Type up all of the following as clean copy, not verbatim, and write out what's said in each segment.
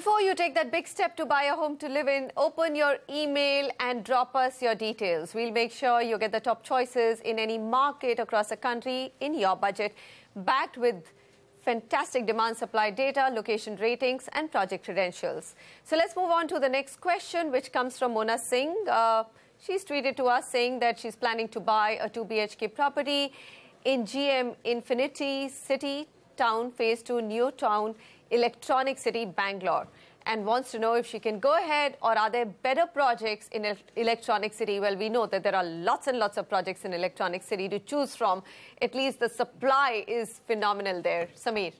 Before you take that big step to buy a home to live in, open your email and drop us your details. We'll make sure you get the top choices in any market across the country in your budget, backed with fantastic demand-supply data, location ratings, and project credentials. So let's move on to the next question, which comes from Mona Singh. She's tweeted to us saying that she's planning to buy a 2 BHK property in GM Infinity City Town Phase 2 New Town Electronic City, Bangalore, and wants to know if she can go ahead or are there better projects in Electronic City. Well, we know that there are lots and lots of projects in Electronic City to choose from. At least the supply is phenomenal there. Samir.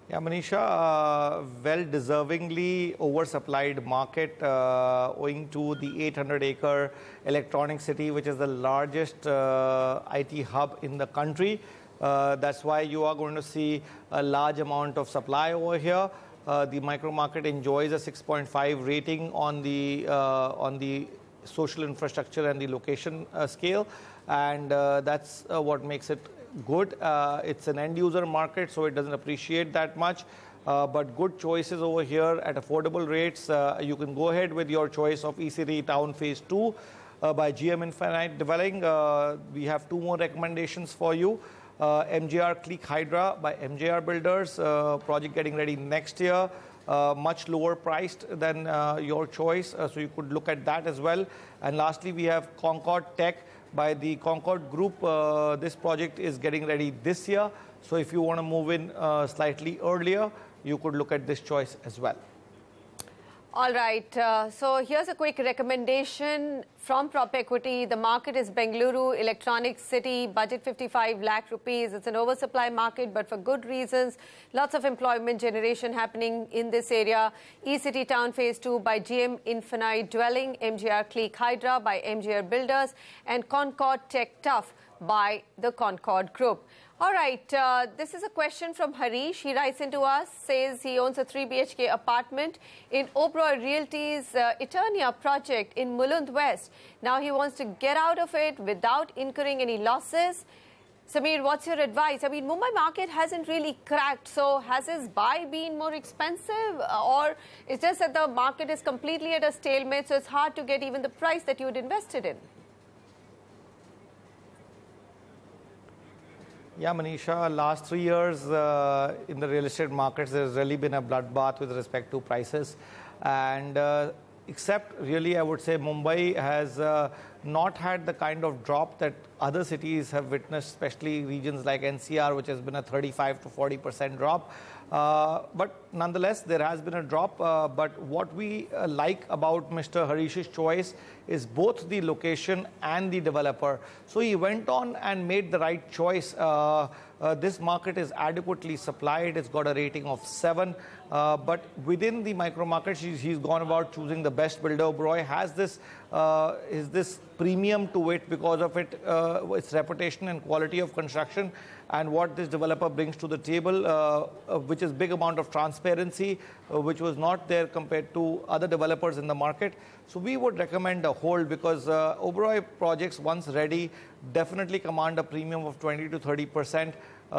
Yeah, Manisha, well-deservingly oversupplied market owing to the 800-acre Electronic City, which is the largest IT hub in the country. That's why you are going to see a large amount of supply over here. The micro market enjoys a 6.5 rating on the social infrastructure and the location scale, and that's what makes it good. It's an end-user market, so it doesn't appreciate that much. But good choices over here at affordable rates. You can go ahead with your choice of E-City Town Phase 2 by GM Infinite Dwelling. We have two more recommendations for you. MJR Click Hydra by MJR Builders, project getting ready next year, much lower priced than your choice, so you could look at that as well. And lastly, we have Concord Tech by the Concord Group. This project is getting ready this year, so if you want to move in slightly earlier, you could look at this choice as well. All right, so here's a quick recommendation from Prop Equity. The market is Bengaluru, Electronic City, budget 55 lakh rupees. It's an oversupply market, but for good reasons. Lots of employment generation happening in this area. E-City Town Phase 2 by GM Infinite Dwelling, MJR Click Hydra by MJR Builders, and Concord Tech Tough by the Concord Group. All right, this is a question from Harish. He writes into us, says he owns a 3 BHK apartment in Oberoi Realty's Eternia project in Mulund West. Now he wants to get out of it without incurring any losses. Samir, what's your advice? I mean, Mumbai market hasn't really cracked, so has his buy been more expensive? Or it's just that the market is completely at a stalemate, so it's hard to get even the price that you had invested in? Yeah, Manisha, last 3 years in the real estate markets, there's really been a bloodbath with respect to prices. And except really, I would say Mumbai has not had the kind of drop that other cities have witnessed, especially regions like NCR, which has been a 35 to 40% drop. But nonetheless, there has been a drop. But what we like about Mr. Harish's choice is both the location and the developer. So he went on and made the right choice. This market is adequately supplied. It's got a rating of 7. But within the micro market, he's gone about choosing the best builder. Oberoi has this premium to it because of its reputation and quality of construction, and what this developer brings to the table, which is big amount of transparency, which was not there compared to other developers in the market. So we would recommend a hold, because Oberoi projects, once ready, definitely command a premium of 20 to 30%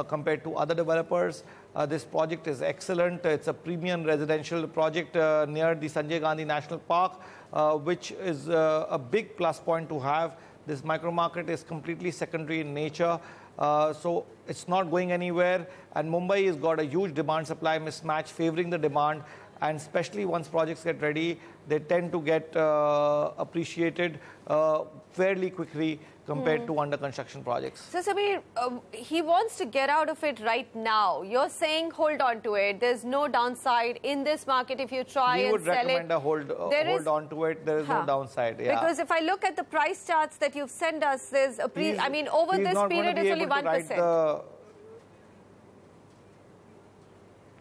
compared to other developers. This project is excellent. It's a premium residential project near the Sanjay Gandhi National Park, which is a big plus point to have. This micro market is completely secondary in nature, so it's not going anywhere. And Mumbai has got a huge demand-supply mismatch favoring the demand, and especially once projects get ready, they tend to get appreciated fairly quickly compared to under construction projects. So Samir, he wants to get out of it right now. You're saying hold on to it. There's no downside in this market if you try and sell it. We would recommend a hold on to it. There is no downside. Yeah. Because if I look at the price charts that you've sent us, there's a I mean, over this period, it's only 1%.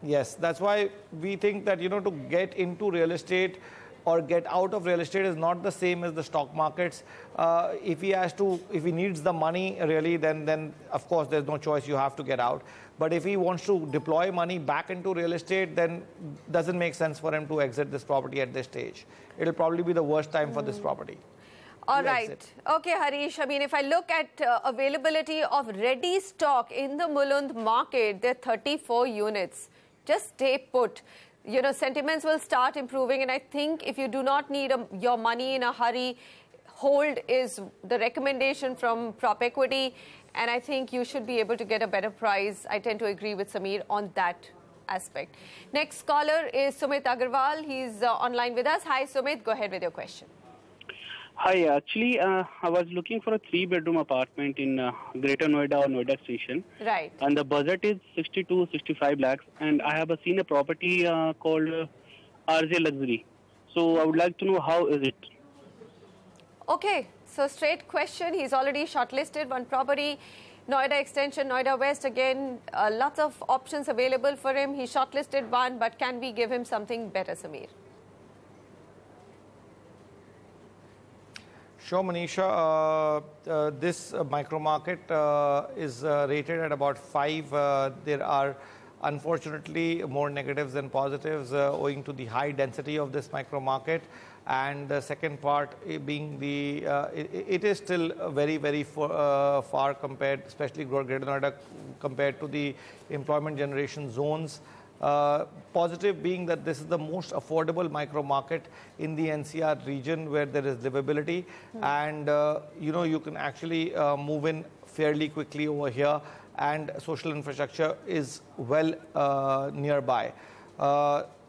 Yes, that's why we think that, to get into real estate or get out of real estate is not the same as the stock markets. If he needs the money really, then of course there's no choice, you have to get out. But if he wants to deploy money back into real estate, then doesn't make sense for him to exit this property at this stage. It'll probably be the worst time for this property. All right. Okay, Harish. I mean, if I look at availability of ready stock in the Mulund market, there are 34 units. Just stay put. You know, sentiments will start improving. And I think if you do not need your money in a hurry, hold is the recommendation from Prop Equity. And I think you should be able to get a better price. I tend to agree with Samir on that aspect. Next caller is Sumit Agarwal. He's online with us. Hi, Sumit. Go ahead with your question. Hi, actually, I was looking for a 3-bedroom apartment in Greater Noida or Noida Station. Right. And the budget is 65 lakhs. And I have seen a property called RJ Luxury. So I would like to know how is it? Okay, so straight question. He's already shortlisted one property. Noida Extension, Noida West, again, lots of options available for him. He shortlisted one, but can we give him something better, Samir? Sure, Manisha. This micro market is rated at about 5. There are unfortunately more negatives than positives owing to the high density of this micro market. And the second part being the, it is still very far compared, especially Greater Noida, compared to the employment generation zones. Positive being that this is the most affordable micro market in the NCR region where there is livability, and you know, you can actually move in fairly quickly over here, and social infrastructure is well nearby.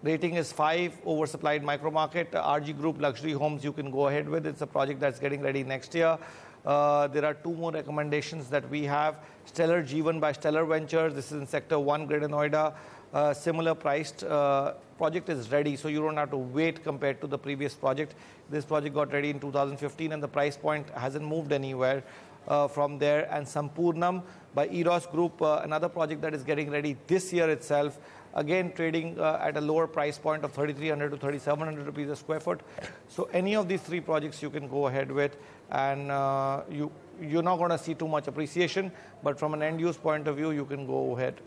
Rating is 5, oversupplied micro market. RG Group Luxury Homes you can go ahead with. It's a project that's getting ready next year. There are 2 more recommendations that we have. Stellar G1 by Stellar Ventures. This is in Sector 1, Greater Noida. Similar priced project is ready, so you don't have to wait compared to the previous project. This project got ready in 2015 and the price point hasn't moved anywhere from there. And Sampurnam by Eros Group, another project that is getting ready this year itself, again trading at a lower price point of 3,300 to 3,700 rupees a square foot. So any of these 3 projects you can go ahead with, and you're not going to see too much appreciation, but from an end-use point of view, you can go ahead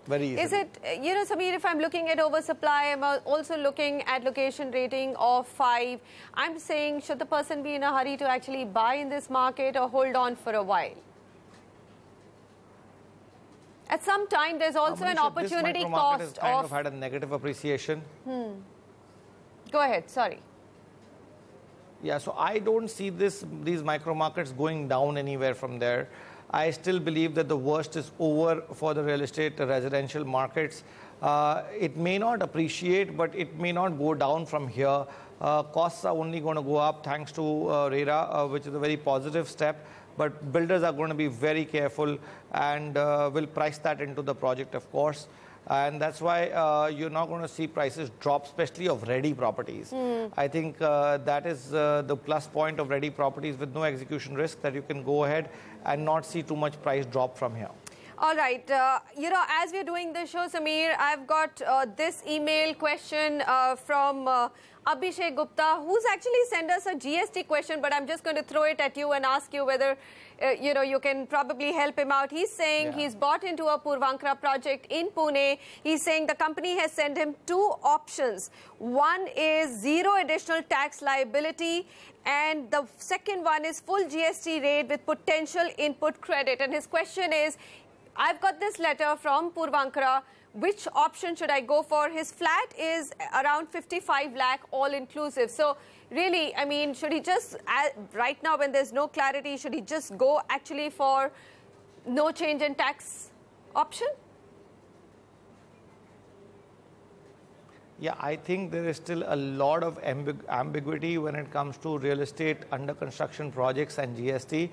very easily. Is it, you know, Samir, if I'm looking at oversupply, I'm also looking at location rating of 5. I'm saying, should the person be in a hurry to actually buy in this market or hold on for a while? At some time, there's also an opportunity cost has kind of had a negative appreciation. Go ahead, sorry. Yeah, so I don't see these micro markets going down anywhere from there. I still believe that the worst is over for the real estate residential markets. It may not appreciate, but it may not go down from here. Costs are only going to go up thanks to RERA, which is a very positive step. But builders are going to be very careful and will price that into the project, of course. And that's why you're not going to see prices drop, especially of ready properties. I think that is the plus point of ready properties with no execution risk, that you can go ahead and not see too much price drop from here. All right. You know, as we're doing this show, Samir, I've got this email question from Abhishek Gupta, who's actually sent us a GST question, but I'm just going to throw it at you and ask you whether, you know, you can probably help him out. He's saying he's bought into a Purvankara project in Pune. He's saying the company has sent him 2 options. One is 0 additional tax liability, and the second one is full GST rate with potential input credit. And his question is, I've got this letter from Purvankara. Which option should I go for? His flat is around 55 lakh all inclusive. So really, I mean, should he just, right now when there's no clarity, should he just go actually for no change in tax option? Yeah, I think there is still a lot of ambiguity when it comes to real estate under construction projects and GST.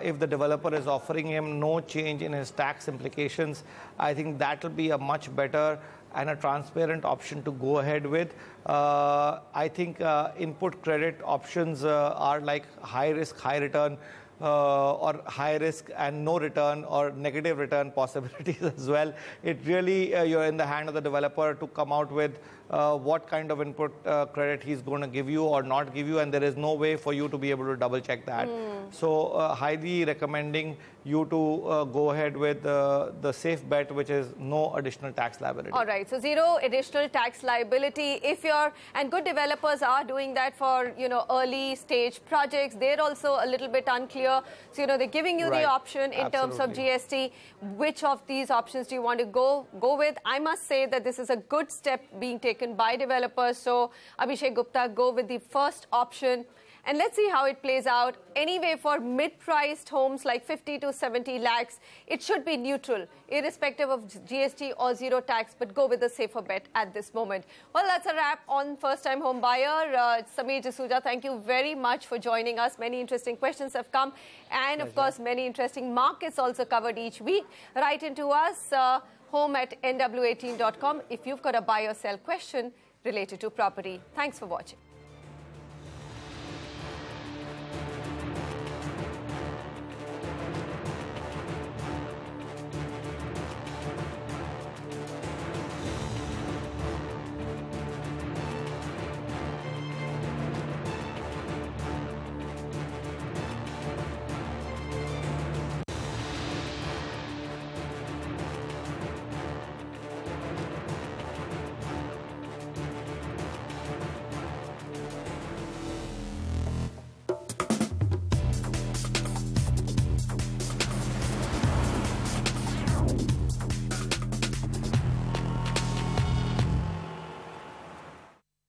If the developer is offering him no change in his tax implications, I think that will be a much better and a transparent option to go ahead with. I think input credit options are like high risk, high return. or high risk and no return or negative return possibilities as well. It really, you're in the hand of the developer to come out with what kind of input credit he's going to give you or not give you, and there is no way for you to be able to double check that. So highly recommending you to go ahead with the safe bet, which is no additional tax liability. All right, so zero additional tax liability. If you're, and good developers are doing that for, early stage projects. They're also a little bit unclear. So, they're giving you the option in terms of GST. Which of these options do you want to go with? I must say that this is a good step being taken by developers. So, Abhishek Gupta, go with the first option. And let's see how it plays out. Anyway, for mid-priced homes like 50 to 70 lakhs, it should be neutral, irrespective of GST or zero tax, but go with the safer bet at this moment. Well, that's a wrap on first-time home buyer. Samir Jasuja, thank you very much for joining us. Many interesting questions have come. And, of course, many interesting markets also covered each week. Write into us, home@nw18.com, if you've got a buy or sell question related to property. Thanks for watching.